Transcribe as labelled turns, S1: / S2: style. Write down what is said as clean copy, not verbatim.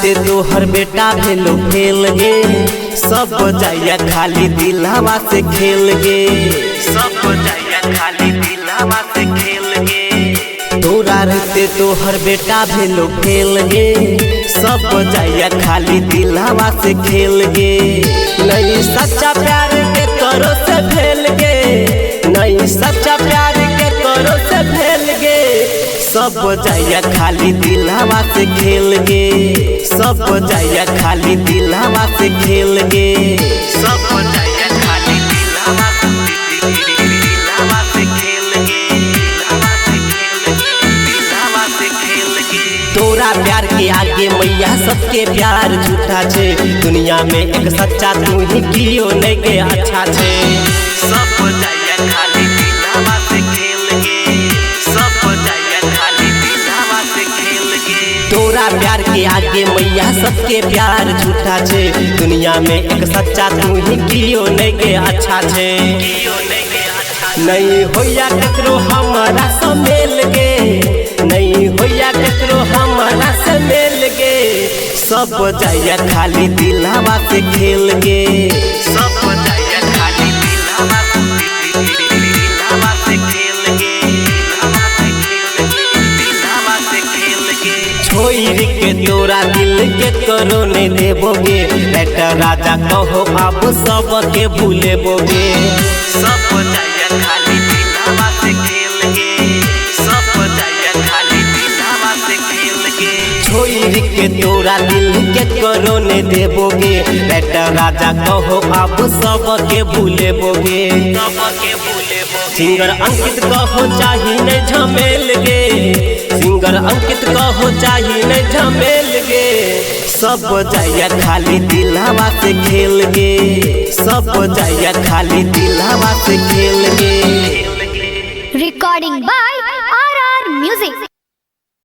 S1: रहते तोहर बेटा भेलो फेल गे, सब जाइया खाली दिलवा से खेल गे, सब जाइया खाली दिलवा से खेल गे। तोरा रहते तोहर बेटा भेलो फेल गे, सब जाइया खाली दिलवा से खेल गे। नहीं सच्चा प्यार के करो से भेल गे, नहीं सच्चा प्यार के करो से भेल गे। सब जाइया खाली दिलवा से खेल गे, सब जाइया खाली दिलवा से खेल गे, सब जाइया खाली दिलवा से खेल गे, दिलवा से खेल गे। तोरा प्यार के आगे मैया सबके प्यार झूठा छे, दुनिया में एक सच्चा तू ही कियो नहीं के अच्छा छे। सब जाइया खाली दिलवा से खेल गे, सब जाइया खाली दिलवा से खेल गे। तोरा प्यार के आगे मैया सबके प्यार झूठा छे, दुनिया में एक सच्चा तू ही कियो नहीं के अच्छा छे। नहीं होया ककरो हमारा से मेल गे, नहीं होया ककरो हमारा से मेल गे। सब जाइया खाली दिलवा से खेल गे, सब जाइया खाली दिलवा से खेल गे, दिलवा से खेल गे। छोड़ के तोरा दिल के करो नहीं देबोगे, बेटा राजा कहो अब सब के भूले बोगे। सब जाइया खाली दिलवा से खेल गे, सब जाइया खाली दिलवा से खेल गे। छोड़ के तोरा दिल के करो नहीं देबोगे, बेटा राजा कहो अब सब के भूले बोगे, सब के भूले बोगे। सिंगर अंकित कहो चाही नहीं झमेल गे, सिंगर अंकित कहो चाही नहीं झमेल गे। सब जाइया खाली दिलवा से खेल गे, सब जाइया खाली दिलवा से खेल गे।
S2: Recording by RR Music.